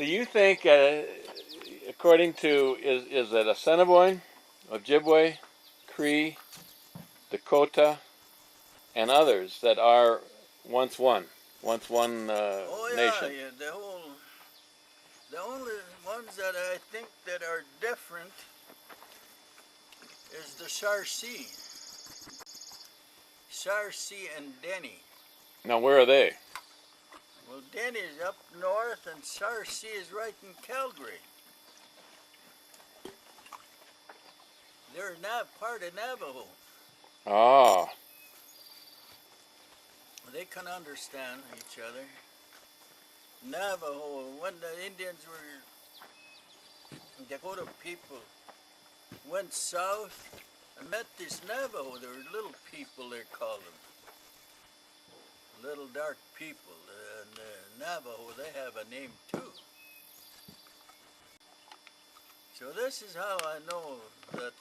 So you think, according to, is it Assiniboine, Ojibwe, Cree, Dakota, and others that are once one Oh nation? yeah, the only ones that I think that are different is the Sarcee. Sarcee and Denny. Now where are they? Well, Denny is up north and Sarcee is right in Calgary. They're not part of Navajo. Ah, They can understand each other. Navajo, when the Indians were Dakota people, went south and met this Navajo. They were little people, they called them. Little dark people. And Navajo, they have a name too. So this is how I know that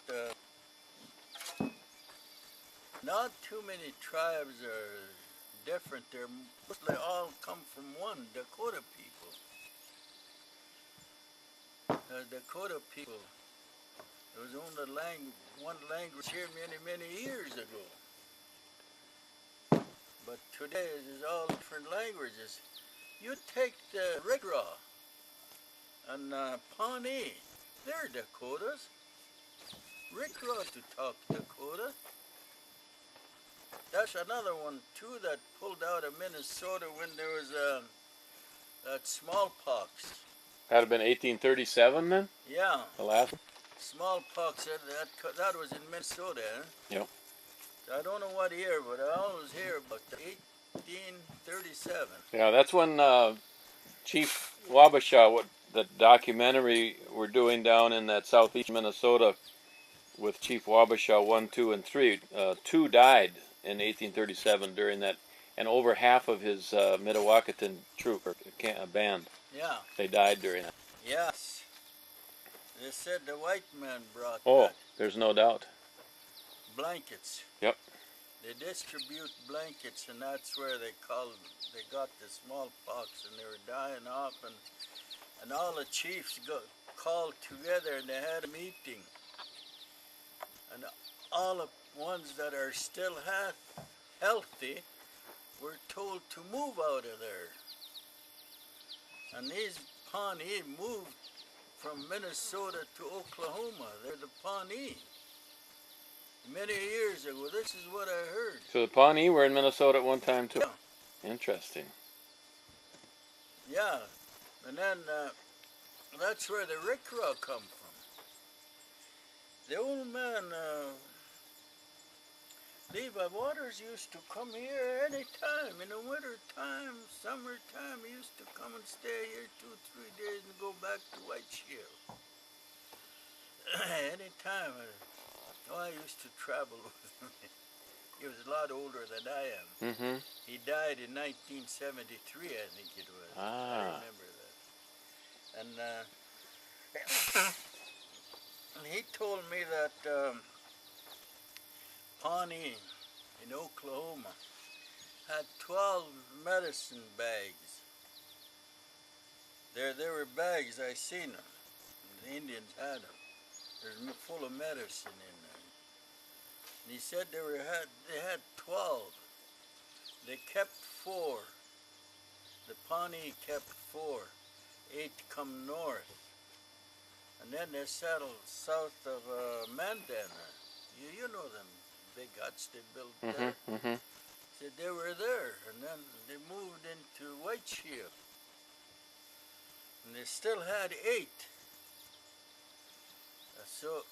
not too many tribes are different. They're mostly all come from one, Dakota people. Dakota people, there was only one language here many years ago. But today there's all different languages. You take the Rigraw and Pawnee, they're Dakotas. Rigraw to talk Dakota. That's another one too that pulled out of Minnesota when there was that smallpox. that'd have been 1837 then. Yeah, The last. smallpox. That was in Minnesota. Eh? Yep. I don't know what year, but I always hear about 1837. Yeah, that's when Chief Wabasha, what the documentary we're doing down in that southeast Minnesota with Chief Wabasha 1, 2, and 3. 2 died in 1837 during that, and over half of his Mdewakanton troop or band. Yeah. They died during that. Yes. They said the white man brought Oh, there's no doubt. blankets. Yep. They distribute blankets, and that's where they got the smallpox, and they were dying off, and all the chiefs called together, and they had a meeting, and all the ones that are still healthy were told to move out of there, and these Pawnee moved from Minnesota to Oklahoma. They're the Pawnee. Many years ago, this is what I heard. So the Pawnee were in Minnesota at one time too. Yeah. Interesting. Yeah, and then that's where the Rigraw come from. The old man, Levi Waters, used to come here any time. In the winter time, summertime, he used to come and stay here 2-3 days and go back to White Shield. Any time. I used to travel with him. He was a lot older than I am. Mm-hmm. He died in 1973, I think it was. Ah. I remember that. And he told me that Pawnee in Oklahoma had 12 medicine bags. There were bags, I seen them. The Indians had them. They're full of medicine in there. And he said they had 12. They kept 4. The Pawnee kept 4. 8 come north. And then they settled south of Mandana. You know them big huts they built there. Mm-hmm. Said they were there, and then they moved into White Shield. And they still had 8. So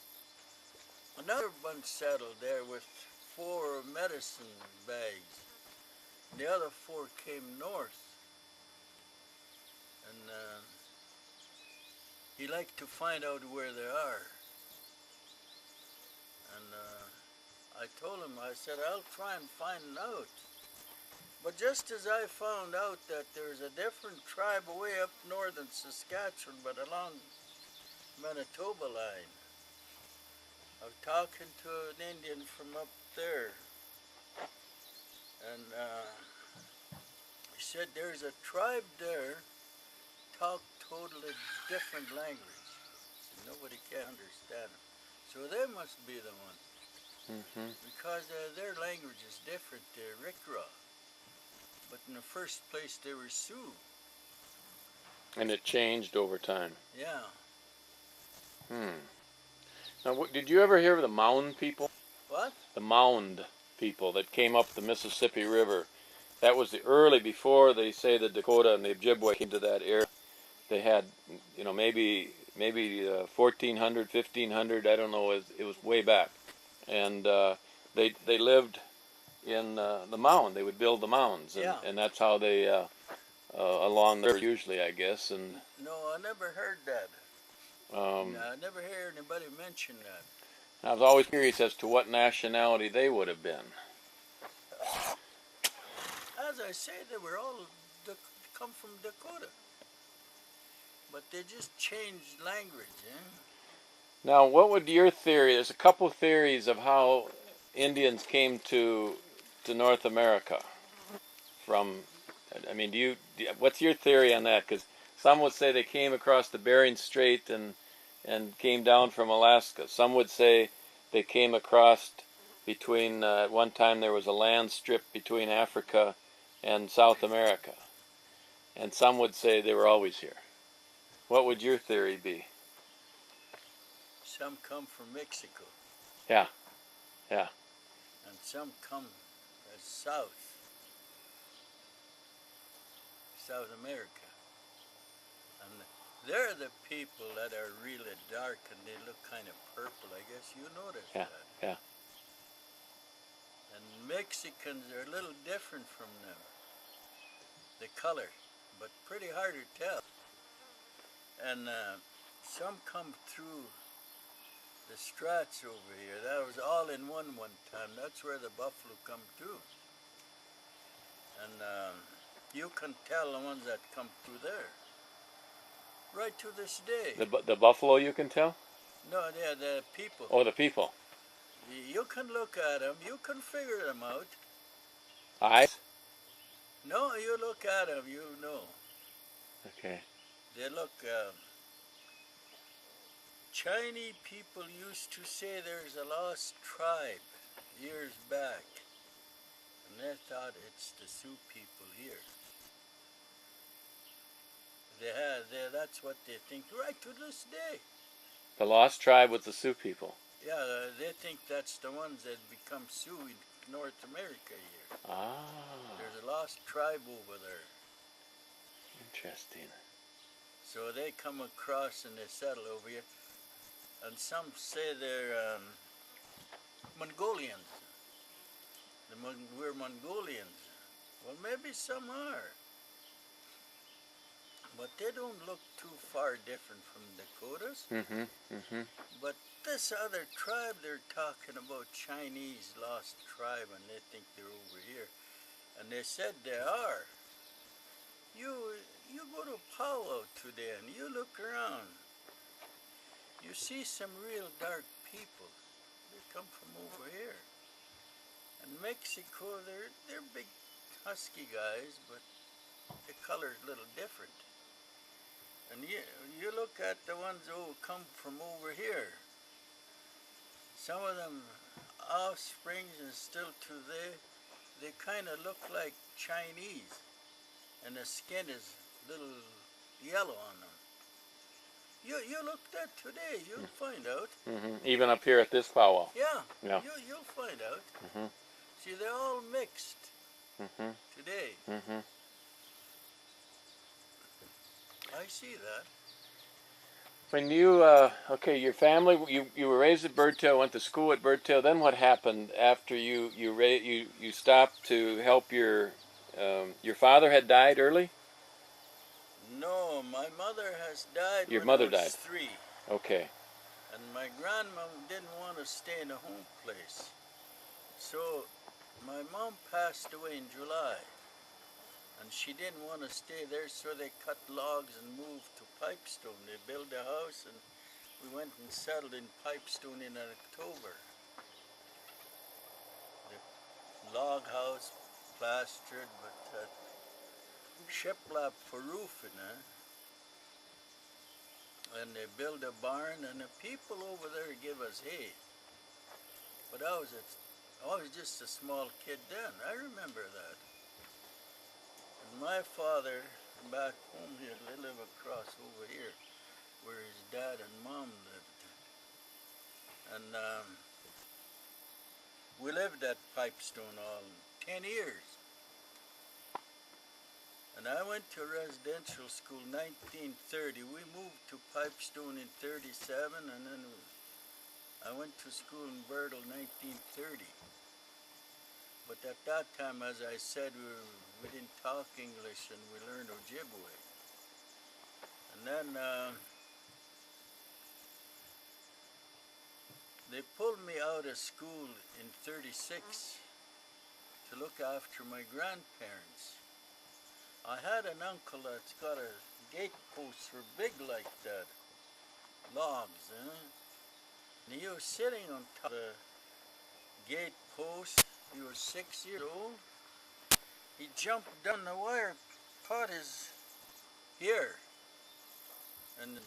another bunch settled there with 4 medicine bags. The other 4 came north. And he liked to find out where they are. And I told him, I said, I'll try and find out. But just as I found out that there's a different tribe way up north in Saskatchewan, but along Manitoba line, I was talking to an Indian from up there, and he said there's a tribe there talk totally different language. Nobody can understand them. So they must be the one. Because their language is different, they're Rikra. But in the first place, they were Sioux. And it changed over time. Yeah. Now, did you ever hear of the Mound people? What? The Mound people that came up the Mississippi River. That was the early, before they say the Dakota and the Ojibwe came to that area. They had, maybe 1400, 1500, I don't know, it was way back. And they lived in the mound. They would build the mounds, and that's how they, along there usually, I guess. And no, I never heard that. I never heard anybody mention that. I was always curious as to what nationality they would have been. As I say, they were all come from Dakota. But they just changed language, Now, what would your theory? There's a couple theories of how Indians came to North America. What's your theory on that? Because some would say they came across the Bering Strait and came down from Alaska. Some would say they came across between, at one time there was a land strip between Africa and South America. And some would say they were always here. What would your theory be? Some come from Mexico. Yeah. And some come south America. And they're the people that are really dark and they look kind of purple. I guess you noticed that. Yeah. And Mexicans are a little different from them. The color, but pretty hard to tell. And some come through the Strats over here. That was all in one time. That's where the buffalo come through. And you can tell the ones that come through there. Right to this day. The buffalo you can tell? No, they're the people. Oh, the people. You can look at them. You can figure them out. Eyes? No, you look at them, you know. Okay. They look... Chinese people used to say there's a lost tribe years back. And they thought it's the Sioux people here. That's what they think right to this day. The lost tribe was the Sioux people. Yeah, they think that's the ones that become Sioux in North America here. Ah. There's a lost tribe over there. Interesting. So they come across and they settle over here. And some say they're Mongolians. We're Mongolians. Well, maybe some are. But they don't look too far different from Dakotas. But this other tribe, they're talking about Chinese lost tribe, and they think they're over here. And they said they are. You go to Powwow today and you look around. You see some real dark people. They come from over here. And Mexico, they're big husky guys, but the color's a little different. And you look at the ones who come from over here. Some of them offsprings and still today, they kind of look like Chinese. And the skin is a little yellow on them. You look that today, you'll find out. Even up here at this powwow. Yeah. You'll find out. See, they're all mixed today. I see that. When you, your family, you were raised at Birdtail, went to school at Birdtail, then what happened after you stopped to help your father had died early? No, my mother has died Your when mother I was died. 3. Okay. And my grandmom didn't want to stay in a home place. So my mom passed away in July. And she didn't want to stay there, so they cut logs and moved to Pipestone. They built a house, and we went and settled in Pipestone in October. The log house, plastered, but shiplap for roofing, and they build a barn, and the people over there give us hay. But I was just a small kid then. I remember that. And my father, back home here, they live across over here, where his dad and mom lived. And we lived at Pipestone all 10 years. And I went to residential school 1930. We moved to Pipestone in 37, and then I went to school in Bertel 1930. But at that time, as I said, we didn't talk English, and we learned Ojibwe. And then they pulled me out of school in 36 to look after my grandparents. I had an uncle that's got a gate post for big like that, logs, and he was sitting on top of the gate post. He was 6 years old. He jumped down the wire, caught his ear, and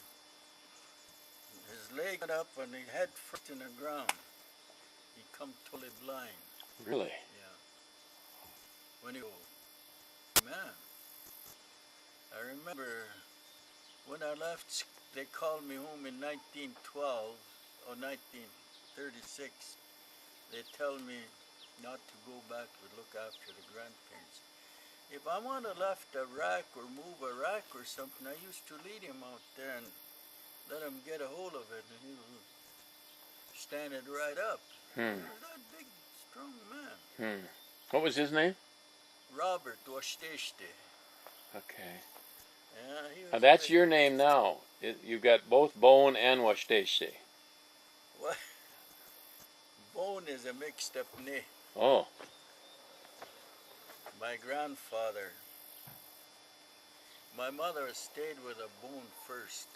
his leg went up and he head first in the ground. He come totally blind. Really? Yeah. When he man. I remember when I left, they called me home in 1912 or 1936. They tell me not to go back to look after the grandparents. If I want to left a rack or move a rack or something, I used to lead him out there and let him get a hold of it, and he would stand it right up. He was that big, strong man. What was his name? Robert Washteshte. Okay. Yeah, he was Now that's big. your name now. You've got both Bone and Washteshte. What? Bone is a mixed up name. Oh. My grandfather, my mother stayed with a Bone first,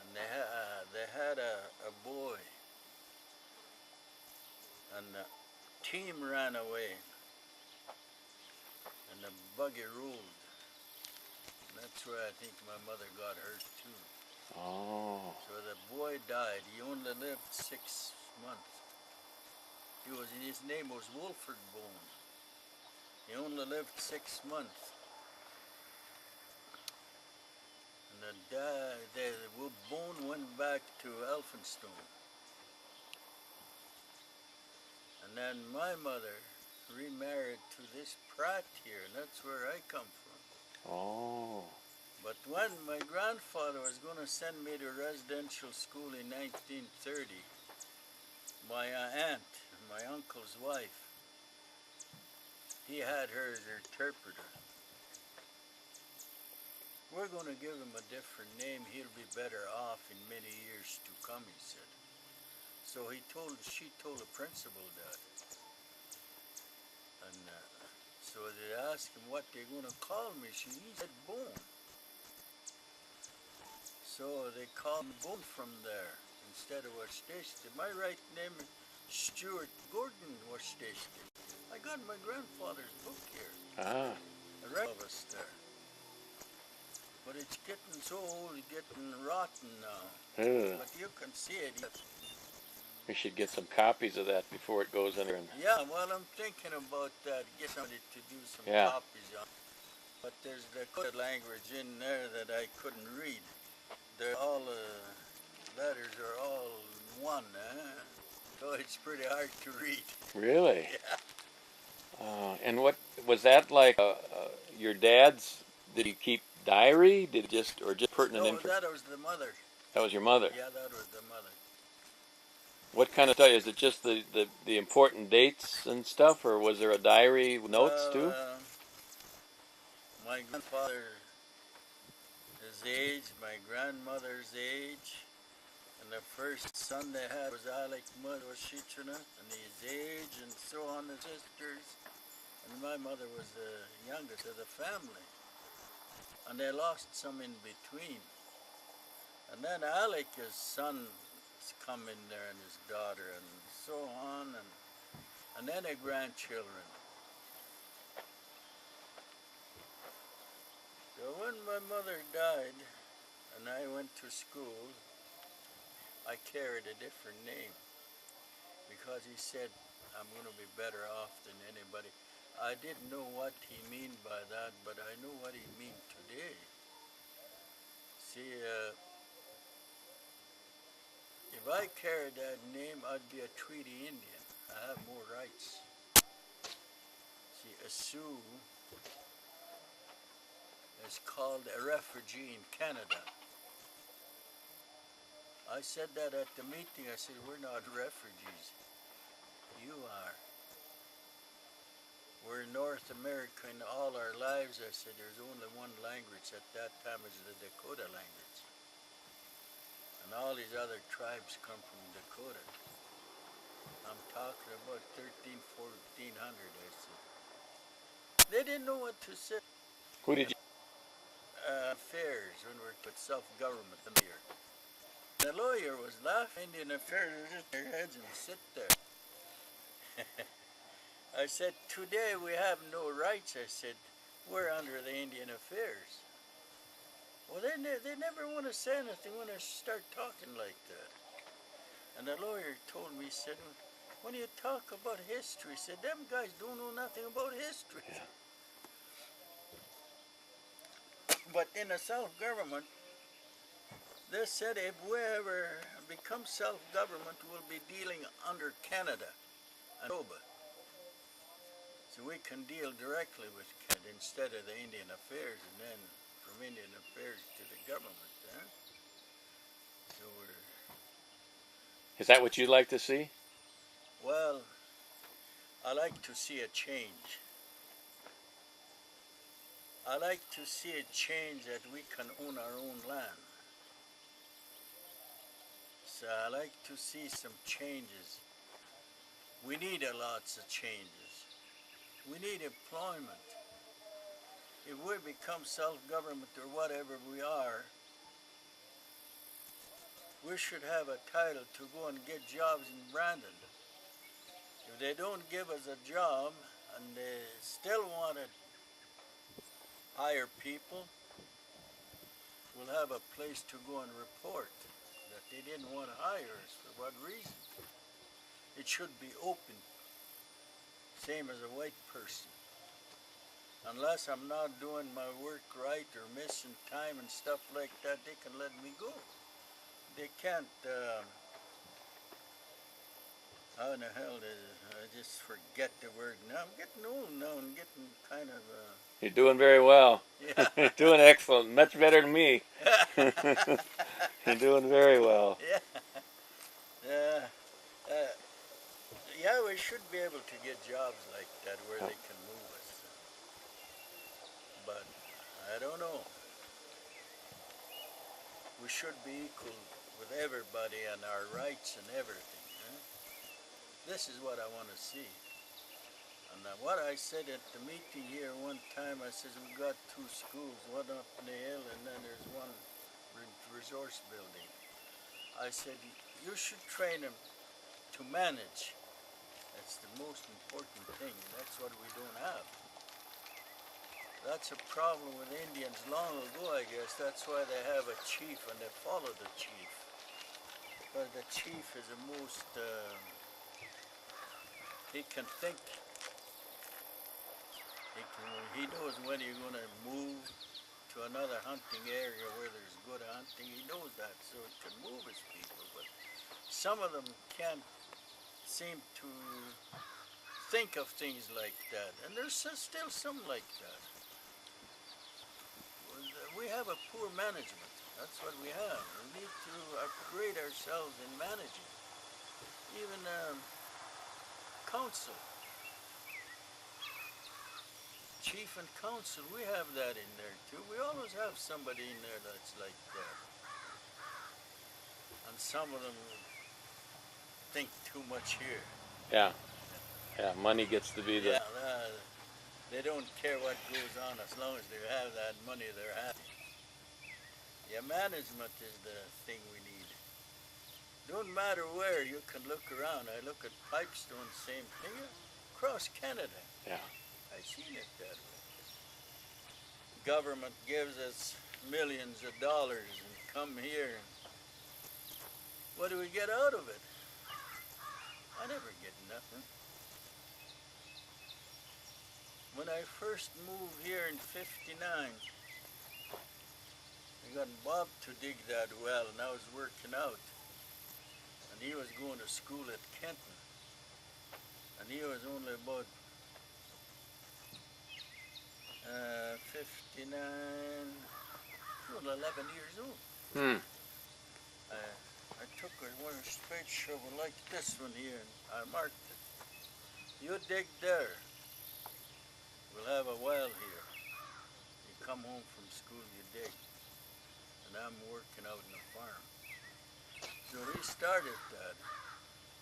and they had a boy, and the team ran away, and the buggy ruled. And that's where I think my mother got hurt too. Oh. So the boy died. He only lived 6 months. His name was Wolford Bone. He only lived 6 months. And the Bone went back to Elphinstone. And then my mother remarried to this Pratt here, and that's where I come from. Oh. But when my grandfather was going to send me to residential school in 1930, my aunt, my uncle's wife, he had her as her interpreter. We're going to give him a different name. He'll be better off in many years to come, he said. So she told the principal that. And so they asked him what they're going to call me. He said Bone. So they called me Bone from there instead of Washteshte. My right name is Stuart Gordon Washteshte. I got my grandfather's book here. Ah. The rest of us there. But it's getting so old, it's getting rotten now. But you can see it. We should get some copies of that before it goes in there. Yeah, well, I'm thinking about that. Get somebody to do some Yeah. copies on. But there's the code language in there that I couldn't read. They're all letters are all one, so it's pretty hard to read. Really? Yeah. And what was that like? Your dad's? Did he keep diary? Did just pertinent No, information? that was the mother. That was your mother. Yeah, that was the mother. What kind of stuff? Is it just the important dates and stuff, or was there a diary with notes too? My grandfather, his age, my grandmother's age, and the first son they had was Alec Mudd Washichuna, and his age, and so on, the sisters. And my mother was the youngest of the family. And they lost some in between. And then Alec, his son, come in there, and his daughter, and so on, and then their grandchildren. So when my mother died, to school, I carried a different name because he said I'm going to be better off than anybody. I didn't know what he mean by that, but I know what he mean today. See, if I carried that name, I'd be a treaty Indian. I have more rights. See, a Sioux is called a refugee in Canada. I said that at the meeting. I said, we're not refugees. You are. We're North America in all our lives. I said, there's only one language at that time, is the Dakota language. And all these other tribes come from Dakota. I'm talking about 1400, I said. They didn't know what to say. Who did you? Affairs, when we're with self-government in here. The lawyer was laughing. Indian Affairs, they just their heads and sit there. I said, today we have no rights. I said, we're under the Indian Affairs. Well, they never want to say anything when I start talking like that. And the lawyer told me, he said, when you talk about history, he said, them guys don't know nothing about history. Yeah. But in a self-government, they said if we ever become self-government, we'll be dealing under Canada and Cuba. So we can deal directly with Canada instead of the Indian Affairs, and then from Indian Affairs to the government. So we're, Is that what you'd like to see? well, I like to see a change. I like to see a change that we can own our own land. So I like to see some changes. We need a lots of changes. We need employment. If we become self-government or whatever we are, we should have a title to go and get jobs in Brandon. If they don't give us a job and they still want to hire people, we'll have a place to go and report that they didn't want to hire us. For what reason? It should be open, same as a white person. Unless I'm not doing my work right or missing time and stuff like that, they can let me go. They can't, how in the hell did I just forget the word now? I'm getting old now and getting kind of, You're doing very well. yeah. You're doing excellent. Much better than me. You're doing very well. Yeah. Yeah, we should be able to get jobs like that where they can move us. But I don't know. We should be equal with everybody and our rights and everything. This is what I want to see. And what I said at the meeting here one time, I said we got two schools, one up in the hill and then there's one resource building. I said you should train them to manage. That's the most important thing. That's what we don't have. That's a problem with Indians long ago, I guess. That's why they have a chief and they follow the chief. Because the chief is the most, he can think. He knows when you're going to move to another hunting area where there's good hunting. He knows that, so it can move his people. But some of them can't seem to think of things like that. And there's still some like that. We have a poor management. That's what we have. We need to upgrade ourselves in managing. Even council. Chief and council, we have that in there too. We always have somebody in there that's like that. And some of them think too much here. Yeah. Yeah, money gets to be the... Yeah, they don't care what goes on as long as they have that money, they're happy. Yeah, management is the thing we need. Don't matter where, you can look around. I look at Pipestone, same thing, across Canada. Yeah. I seen it that way. Government gives us millions of dollars and come here. What do we get out of it? I never get nothing. When I first moved here in '59, I got Bob to dig that well, and I was working out. And he was going to school at Kenton. And he was only about 59, he was 11 years old. I took one straight shovel like this one here, and I marked it. You dig there. We'll have a well here. You come home from school, you dig. And I'm working out in the farm. So we started that.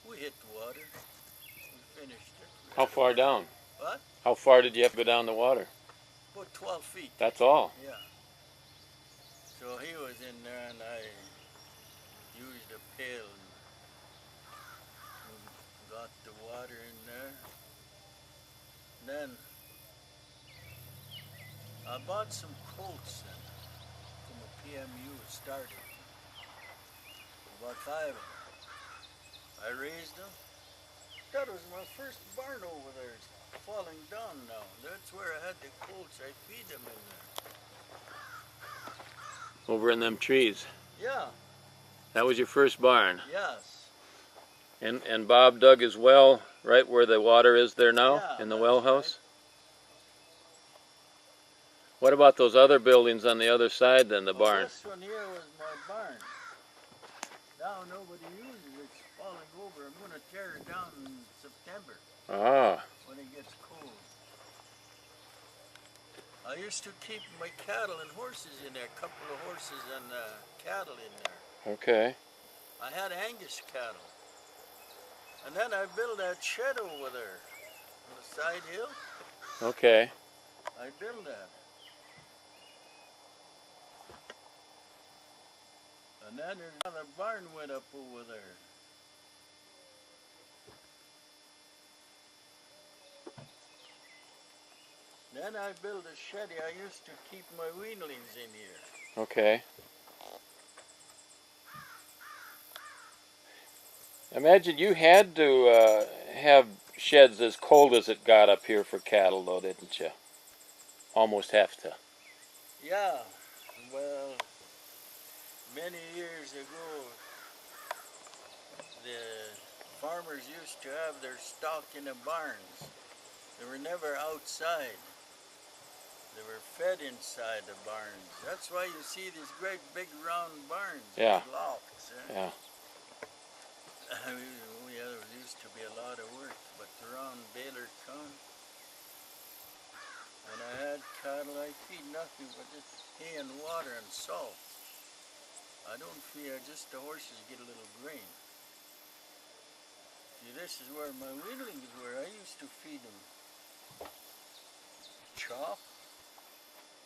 We hit the water. We finished it. How far down? What? How far did you have to go down the water? About 12 feet. That's all? Yeah. So he was in there and I used a pail and got the water in there. And then I bought some colts from a PMU started. About 5 of them. I raised them. That was my first barn over there. It's falling down now. That's where I had the colts. I feed them in there. Over in them trees. Yeah. That was your first barn. Yes. And Bob dug his well right where the water is there now, Yeah, in the that's well house? What about those other buildings on the other side then, the barn? This one here was my barn. Now nobody uses it. It's falling over. I'm going to tear it down in September Ah, when it gets cold. I used to keep my cattle and horses in there, a couple of horses and cattle in there. okay. I had Angus cattle. And then I built that shed over there on the side hill. Okay. I built that. And then there's another barn went up over there. Then I built a shed. I used to keep my weanlings in here. Okay. Imagine you had to have sheds as cold as it got up here for cattle, though, didn't you? Almost have to. Yeah, well, many years ago, the farmers used to have their stock in the barns. They were never outside. They were fed inside the barns. That's why you see these great big round barns Yeah. with lofts. Yeah. There used to be a lot of work, but around Baylor come, when I had cattle, I feed nothing but just hay and water and salt. I don't feed, just the horses get a little grain. See, this is where my weanlings were. I used to feed them chop.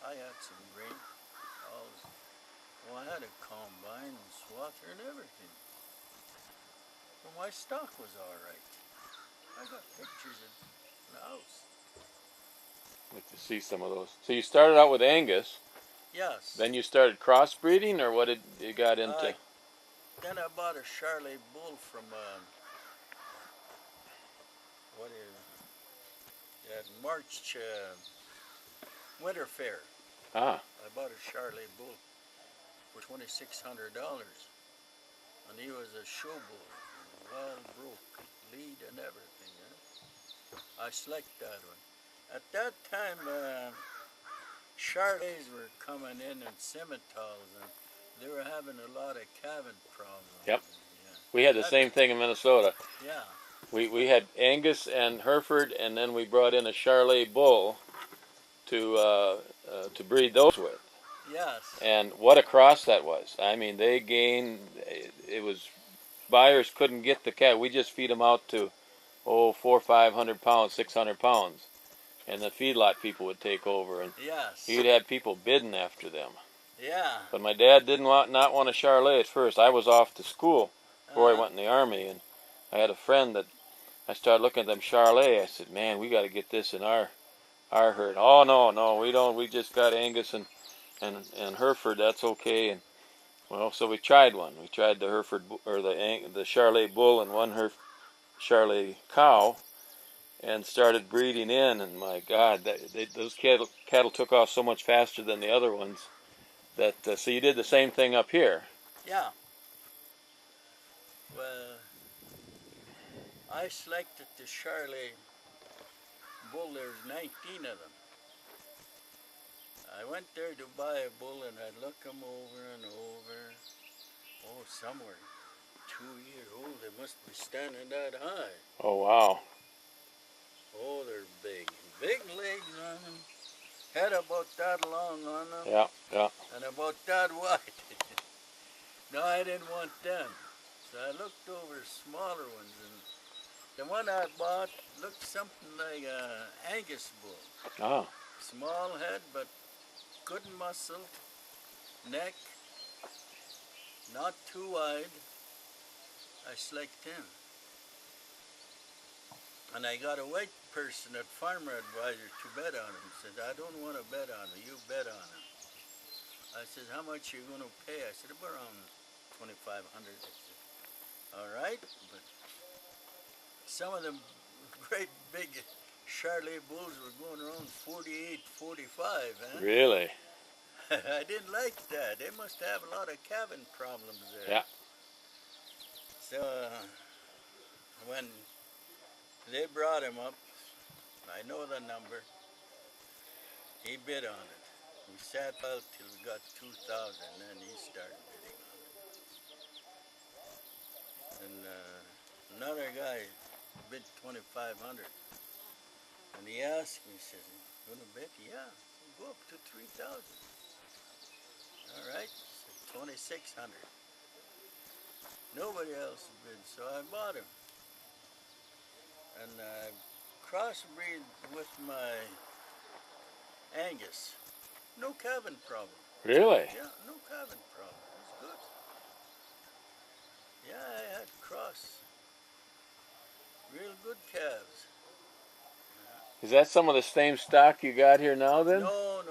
I had some grain. I had a combine and swather and everything. But my stock was all right. I got pictures in the house. I'd like to see some of those. So you started out with Angus, Yes. then you started crossbreeding, or what did you got into? Then I bought a Charolais bull from March Winter Fair. Ah, I bought a Charolais bull for $2,600, and he was a show bull, well broke, lead and everything. I selected that one. At that time, Charolais were coming in and Simmentals, and they were having a lot of calving problems. Yep. Yeah. we had the same thing in Minnesota. Yeah. We had Angus and Hereford, and then we brought in a Charolais bull to breed those with. Yes. And what a cross that was! I mean, they gained. It was buyers couldn't get the cat. We just feed them out to 400-500 pounds, 600 pounds, and the feedlot people would take over, and Yes. you'd have people bidding after them. Yeah. But my dad didn't want a Charolais at first. I was off to school before I went in the army, and I had a friend that I started looking at them Charolais. I said, "Man, we got to get this in our herd." "Oh no, we don't. We just got Angus and and Hereford, that's okay. And well, so we tried one. We tried the Hereford or the Charolais bull and one Charolais cow, and started breeding in. And my God, those cattle took off so much faster than the other ones. That so you did the same thing up here. Yeah. Well, I selected the Charolais bull. There's 19 of them. I went there to buy a bull and I'd look them over and over. Oh, some were 2 years old. They must be standing that high. Oh wow. Oh, they're big. Big legs on them. Head about that long on them. Yeah, yeah. And about that wide. No, I didn't want them. So I looked over smaller ones, and the one I bought looked something like a Angus bull. Ah. Small head, but good muscle, neck, not too wide. I select him. And I got a white person at Farmer Advisor to bet on him. Said, I don't want to bet on him, you bet on him. I said, how much you going to pay? I said, about around $2,500. I said, all right, but some of them great big Charolais bulls were going around 48, 45, huh? Really? I didn't like that. They must have a lot of calving problems there. Yeah. So when they brought him up, I know the number, he bid on it. We sat out till we got 2,000, then he started bidding on it. And another guy bid 2,500. And he asked me, he says, you gonna bid? Yeah, go up to 3,000. All right, so 2,600. Nobody else bid, so I bought him. And I crossbreed with my Angus. No calving problem. Really? Yeah, no calving problem. It's good. Yeah, I had cross. Real good calves. Is that some of the same stock you got here now then? No,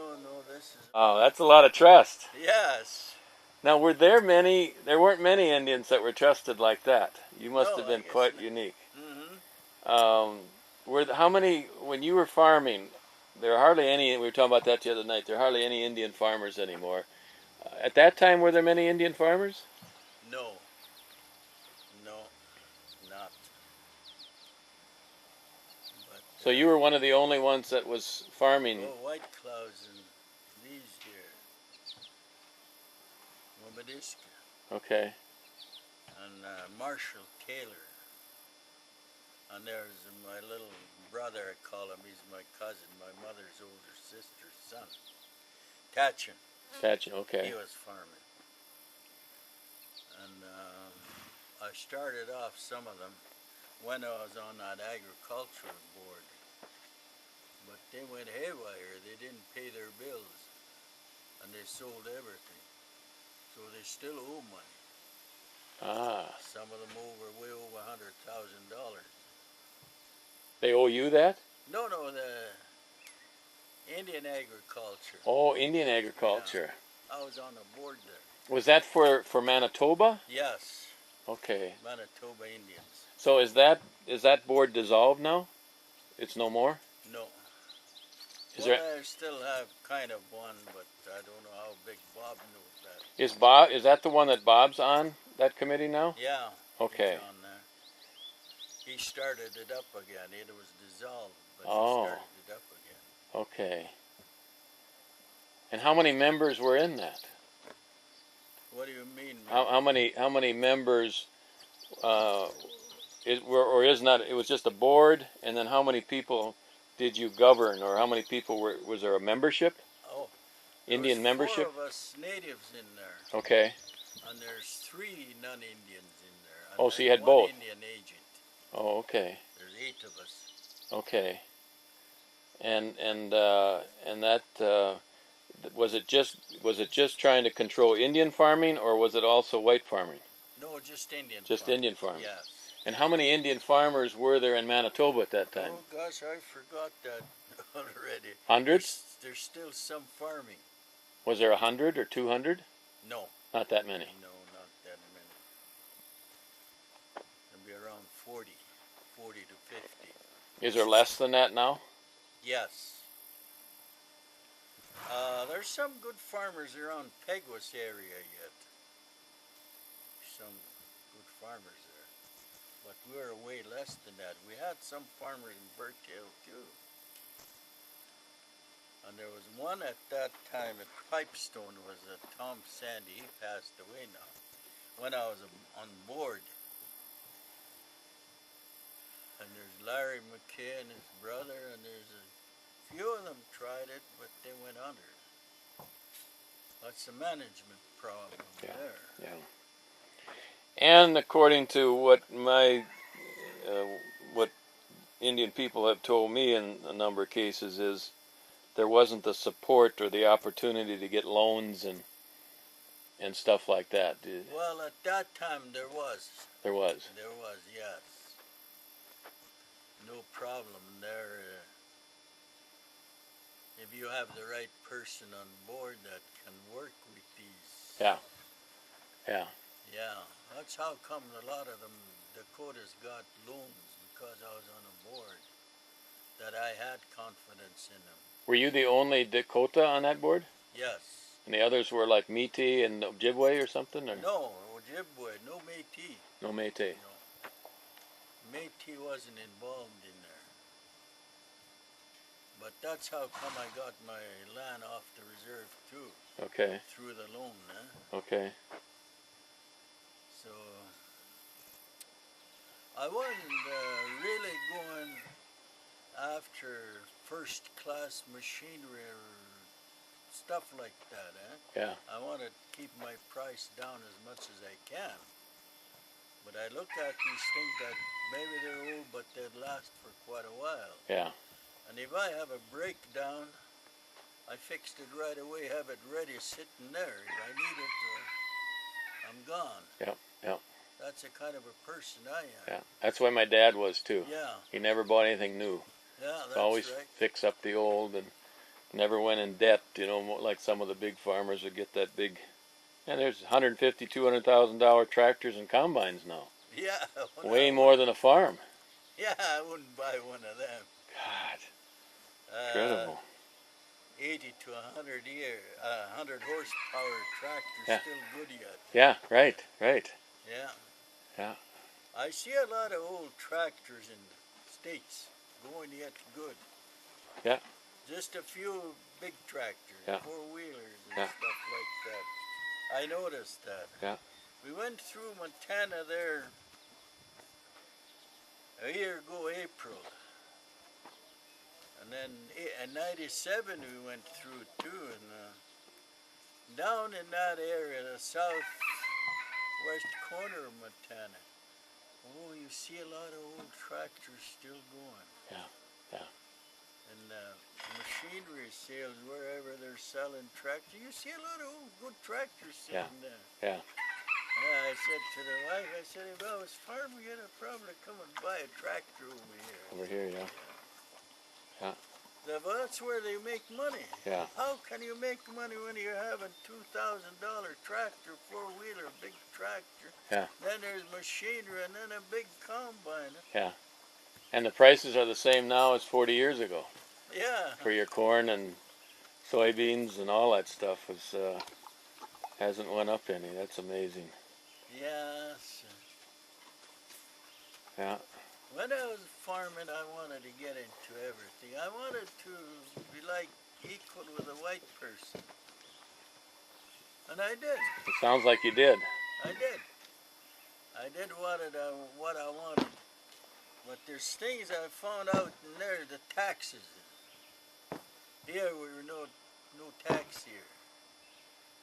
this is... Oh, that's a lot of trust. Yes. Now, were there many, there weren't many Indians that were trusted like that. You must have been quite not. unique. Mm-hmm. How many, when you were farming, there are hardly any, we were talking about that the other night, there are hardly any Indian farmers anymore. At that time, were there many Indian farmers? No, not. But, So you were one of the only ones that was farming. White Clouds and these here. Wabadiska. Okay. And Marshall Taylor. And there's my little brother, I call him. He's my cousin, my mother's older sister's son. Tatchin. Tatchin, okay. He was farming. And I started off some of them when I was on that agricultural board. But they went haywire. They didn't pay their bills. And they sold everything. So they still owe money. Ah. Some of them way over $100,000. They owe you that? No, the Indian agriculture. Oh, Indian agriculture. Yeah. I was on the board there. Was that for Manitoba? Yes. Okay. Manitoba Indians. So is that board dissolved now? It's no more? No. Is well, there? I still have kind of one, but I don't know how big Bob knows that. Is that the one that Bob's on that committee now? Yeah. Okay. He's on there. He started it up again. It was dissolved, but he started it up again. Okay. And how many members were in that? What do you mean? How many members? It was just a board, and then how many people did you govern, or how many people was there a membership? Oh, Indian membership? 4 of us natives in there. Okay. And there's 3 non-Indians in there. And Oh, so you had one both. Indian agent. Oh, okay. There's 8 of us. Okay. And that was it just trying to control Indian farming, or was it also white farming? No, just Indian. Just farming. Indian farming. Yes. And how many Indian farmers were there in Manitoba at that time? Oh gosh, I forgot that already. Hundreds? There's still some farming. Was there 100 or 200? No, Not that many. no, not that many. It'll be around 40 to 50. Is there less than that now? Yes. There's some good farmers around Peguis area yet. Some good farmers there. But we're way less than that. We had some farmers in Burkhill too. And there was one at that time at Pipestone was Tom Sandy. He passed away now. When I was on board. And there's Larry McKay and his brother, and there's a few of them tried it, but they went under. That's a management problem there. Yeah. And according to what what Indian people have told me in a number of cases is there wasn't the support or the opportunity to get loans and stuff like that. Well, at that time there was. There was. There was, yes. No problem there. If you have the right person on board that can work with these. Yeah. Yeah. Yeah. That's how come a lot of them Dakotas got loans, because I was on a board, that I had confidence in them. Were you the only Dakota on that board? Yes. And the others were like Métis and Ojibwe or something? Or? No, Ojibwe, no Métis. No Métis. No. Métis wasn't involved in there. But that's how come I got my land off the reserve too. Okay. Through the loan, Okay. So I wasn't really going after first class machinery or stuff like that, Yeah. I want to keep my price down as much as I can. But I look at these things that maybe they're old, but they'd last for quite a while. Yeah. And if I have a breakdown, I fixed it right away, have it ready sitting there. If I need it, I'm gone. Yeah. Yeah. That's the kind of a person I am. Yeah. That's why my dad was too. Yeah. He never bought anything new. Yeah, that's Always right. fix up the old and never went in debt, you know, like some of the big farmers would get that big. And there's $150,000, $200,000 tractors and combines now. Yeah. Way more than a farm. Yeah, I wouldn't buy one of them. God. Incredible. 80 to 100 horsepower tractor, Yeah. still good yet. Yeah, right, right. Yeah. Yeah. I see a lot of old tractors in the States going yet good. Yeah. Just a few big tractors, Yeah. four-wheelers and Yeah. stuff like that. I noticed that. Yeah. We went through Montana there a year ago, April. And then in 97 we went through too, and down in that area, the southwest corner of Montana, oh, you see a lot of old tractors still going. Yeah, yeah. And machinery sales, wherever they're selling tractors, you see a lot of old good tractors sitting there. Yeah. Yeah, I said to the wife, I said, if I was farming, I'd probably come and buy a tractor over here. Over here, yeah. Yeah. That's where they make money. Yeah. How can you make money when you're having $2,000 tractor, four-wheeler, big tractor? Yeah. Then there's machinery and then a big combine. Yeah. And the prices are the same now as 40 years ago Yeah. for your corn and soybeans and all that stuff hasn't went up any. That's amazing. Yes. Yeah. When I was farming, I wanted to get into everything. I wanted to be like equal with a white person. And I did. It sounds like you did. I did. I did what I wanted. But there's things I found out in there, the taxes. Here we were no tax here.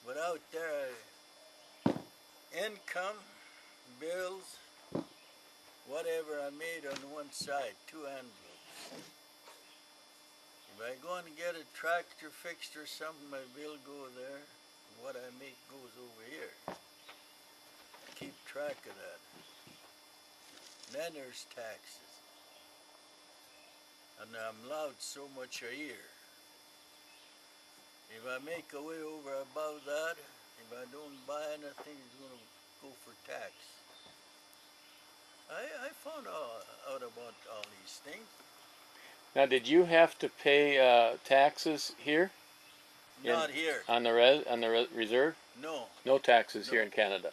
But out there, income, bills, whatever I made on one side, 2 envelopes. If I go and get a tractor fixed or something, my bill go there. What I make goes over here. Keep track of that. Then there's taxes. And I'm allowed so much a year. If I make a way over above that, if I don't buy anything, it's going to go for tax. I found out about all these things. Now, did you have to pay taxes here? Not here. On the reserve? No. No taxes No. here in Canada.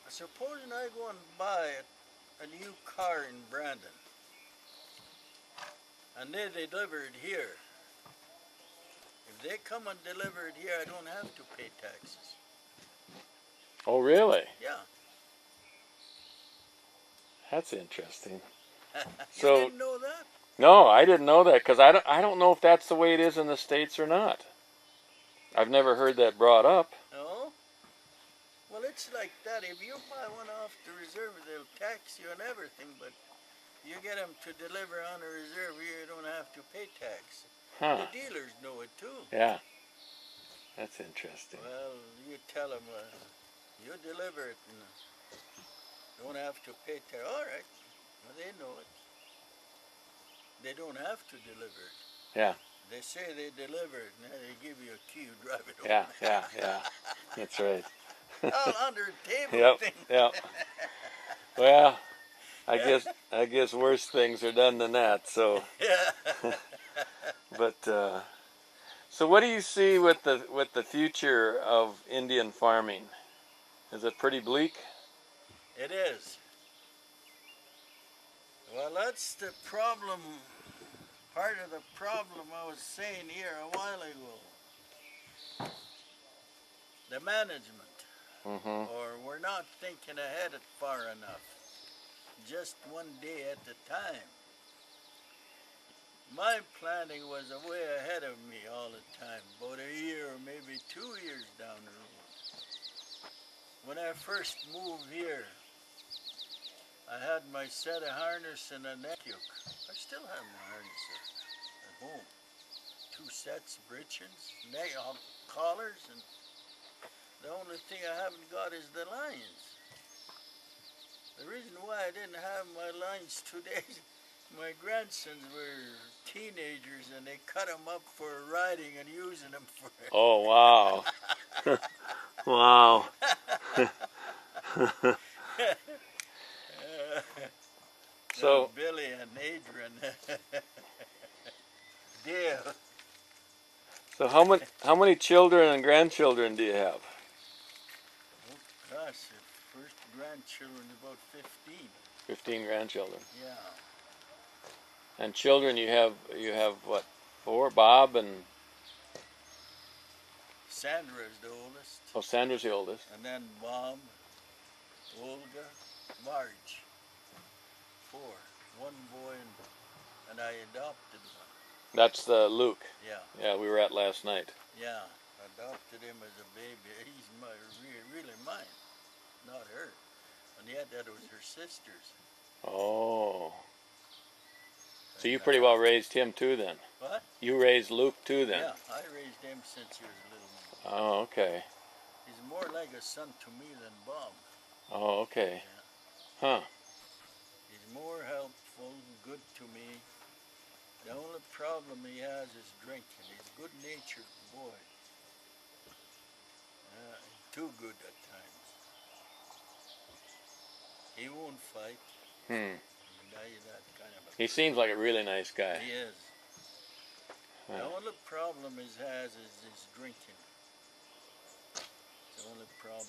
Supposing I go and buy a new car in Brandon, and they deliver it here. If they come and deliver it here, I don't have to pay taxes. Oh, really? Yeah. That's interesting. You So- didn't know that? No, I didn't know that because I don't know if that's the way it is in the States or not. I've never heard that brought up. No? Well, it's like that. If you buy one off the reserve, they'll tax you and everything, but you get them to deliver on the reserve here, you don't have to pay tax. Huh. The dealers know it too. Yeah. That's interesting. Well, you tell them, you deliver it and don't have to pay tax. All right. Well, they know it. They don't have to deliver it. Yeah. They say they deliver it, and then they give you a key, you drive it home. Yeah. That's right. All under the table Yep. thing. Yep. Well, I guess worse things are done than that. So, Yeah. but so what do you see with the future of Indian farming? Is it pretty bleak? It is. Well, that's the problem. Part of the problem I was saying here a while ago. The management, Mm-hmm. or we're not thinking ahead far enough. Just one day at a time. My planning was way ahead of me all the time, about a year or maybe 2 years down the road. When I first moved here, I had my set of harness and a neck yoke. I still have my harness at home. 2 sets, breeches, neck collars, and the only thing I haven't got is the lines. The reason why I didn't have my lines today, my grandsons were teenagers and they cut them up for riding and using them for. Oh, wow. Wow. So, Billy and Adrian. Dale. so how many children and grandchildren do you have? Oh gosh, the first grandchildren about 15. 15 grandchildren. Yeah. And children you have what? 4? Bob and Sandra's the oldest. oh, Sandra's the oldest. And then Bob, Olga, Marge. 4. 1 boy and I adopted one. That's Luke. Yeah. Yeah, we were at last night. Yeah. Adopted him as a baby. He's really mine, not her. And yet that was her sister's. Oh. So you pretty well raised him too then. What? You raised Luke too then. Yeah, I raised him since he was a little one. Oh, okay. He's more like a son to me than Bob. Oh, okay. Huh. He's more helpful, good to me. The only problem he has is drinking. He's a good-natured boy. Too good at times. He won't fight. Hmm. That kind of a He seems like a really nice guy. He is. The Huh. only problem he has is his drinking. It's the only problem.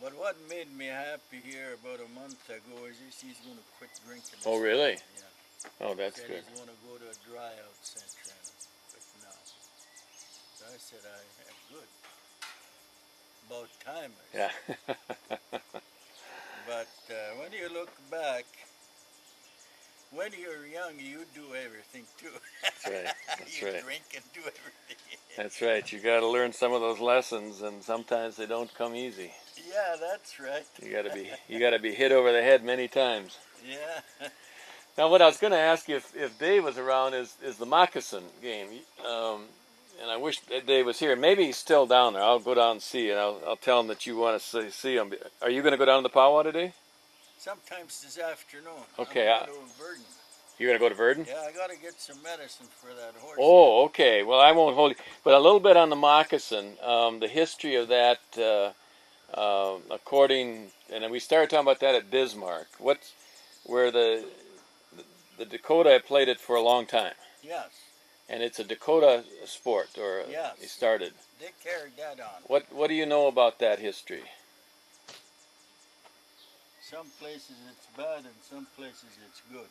But what made me happy here about a month ago is he's going to quit drinking. Oh, really? Yeah. Oh, that's Said good. he's going to go to a dry out center and quit now. So I said, good. About time. I said. Yeah. But when you look back, when you're young, you do everything too. That's right. That's you right. drink and do everything. That's right. You got to learn some of those lessons, and sometimes they don't come easy. Yeah, that's right. You got to be hit over the head many times. Yeah. Now, what I was going to ask you if Dave was around is the moccasin game, and I wish that Dave was here. Maybe he's still down there. I'll go down and see, and I'll tell him that you want to see him. Are you going to go down to the powwow today? Sometimes this afternoon. Okay, I'm going to Verdun. You're gonna go to Verdun? Yeah, I gotta get some medicine for that horse. Oh, okay. Well, I won't hold you, but a little bit on the moccasin. The history of that, according, and then we started talking about that at Bismarck. What's where the Dakota have played it for a long time, Yes, and it's a Dakota sport, or yes. they started. They carried that on. What do you know about that history? Some places it's bad and some places it's good.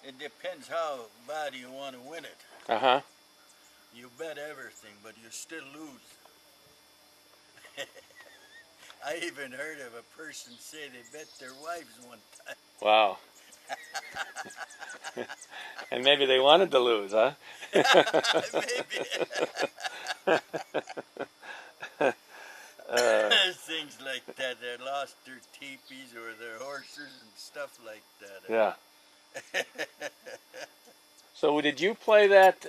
It depends how bad you want to win it. Uh-huh. You bet everything, but you still lose. I even heard of a person say they bet their wives one time. Wow. And maybe they wanted to lose, huh? Maybe. Things like that. They lost their teepees or their horses and stuff like that. Yeah. So did you play that?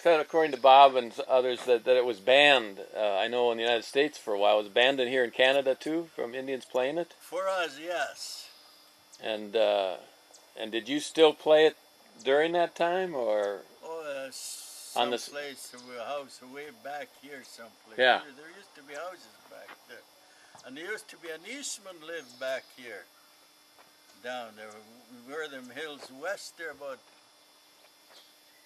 According to Bob and others, that it was banned. I know in the United States for a while. It was banned in here in Canada too, from Indians playing it. For us, yes. And did you still play it during that time, or on the Someplace, a house way back here, someplace. Yeah. There used to be houses back there, and there used to be an Eastman lived back here, down there, where them hills west there, about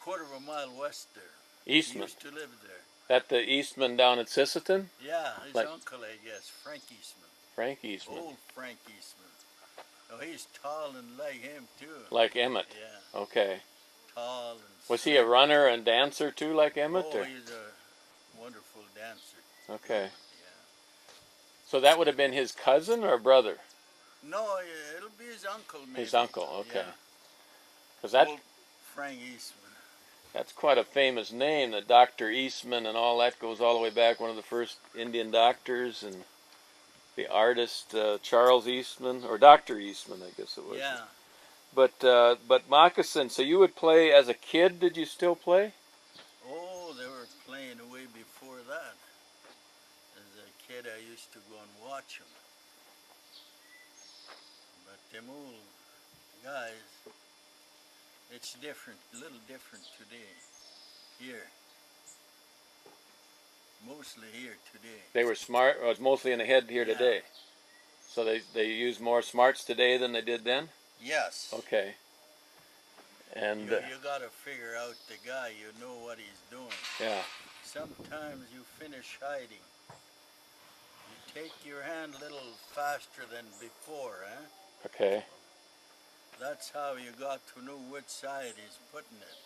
quarter of a mile west there. He Eastman? used to live there. That the Eastman down at Sisseton? Yeah, his Like- uncle, I guess, Frank Eastman. Frank Eastman, Old Frank Eastman. Oh, he's tall and like him too. like Emmett. Yeah, Okay. tall and. Was he a runner and dancer too, like Emmett? Oh, Or? he's a wonderful dancer. Okay. Yeah. So that would have been his cousin or brother? No, it'll be his uncle, maybe. His uncle. Okay. Yeah. Because that Old Frank Eastman. that's quite a famous name. The Dr. Eastman and all that goes all the way back. One of the first Indian doctors, and the artist Charles Eastman, or Dr. Eastman, I guess it was. Yeah. But moccasin. So you would play as a kid? Did you still play? Oh, they were playing way before that. As a kid, I used to go and watch them. But them old guys, it's different, a little different today. Here. Mostly here today. They were smart. Or it was mostly in the head here Yeah. today. So they use more smarts today than they did then. Yes. Okay. And You gotta figure out the guy, you know what he's doing. yeah. Sometimes you finish hiding. You take your hand a little faster than before, eh? Okay. That's how you got to know which side he's putting it.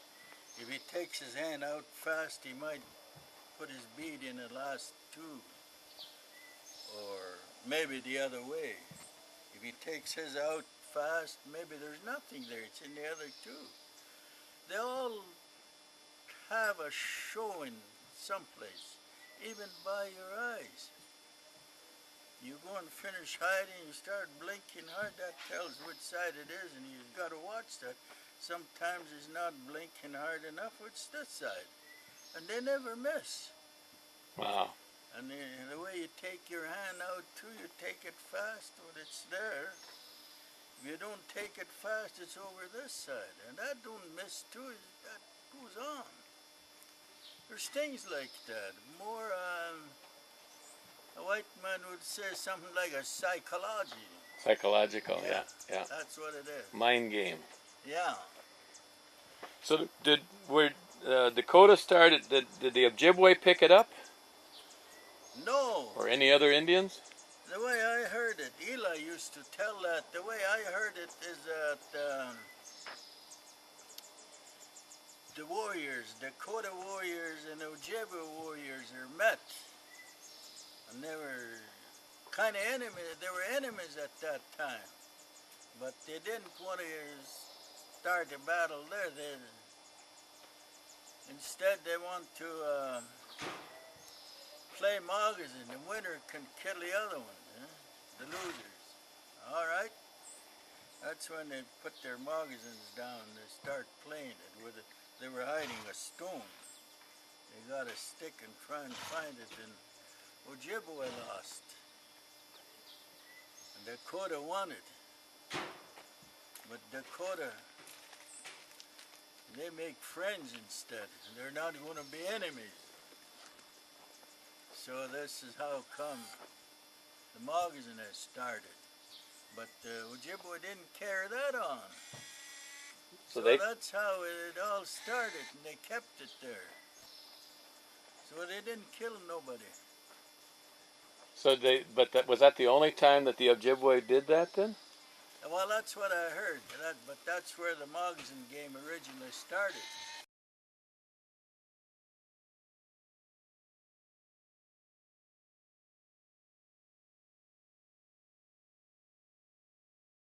If he takes his hand out fast, he might put his bead in the last two. Or maybe the other way. If he takes his out fast, maybe there's nothing there. It's in the other two. They all have a showing someplace, even by your eyes. You go and finish hiding, you start blinking hard, that tells which side it is, and you've got to watch that. Sometimes he's not blinking hard enough, it's this side. And they never miss. Wow. And the way you take your hand out too, you take it fast when it's there. If you don't take it fast, it's over this side. And that don't miss too, that goes on. There's things like that. More, a white man would say something like a psychology. Psychological. Yeah. Yeah. That's what it is. Mind game. Yeah. So were Dakota started? Did the Ojibwe pick it up, No. or any other Indians? The way I heard it, Eli used to tell that. The way I heard it is that the warriors, Dakota warriors and Ojibwe warriors are met. And they were kind of enemies. They were enemies at that time. But they didn't want to start a battle there. Instead, they want to play moccasin. The winner can kill the other one, the losers. All right? That's when they put their moccasins down and they start playing it with it. They were hiding a stone. They got a stick and try and find it, and Ojibwe lost. And Dakota won it. But Dakota, they make friends instead. They're not going to be enemies. So this is how come the magazine has started. But Ojibwe didn't carry that on. So So they that's how it all started, and they kept it there. So they didn't kill nobody. but that was that the only time that the Ojibwe did that then? Well, that's what I heard. But that's where the magazine game originally started.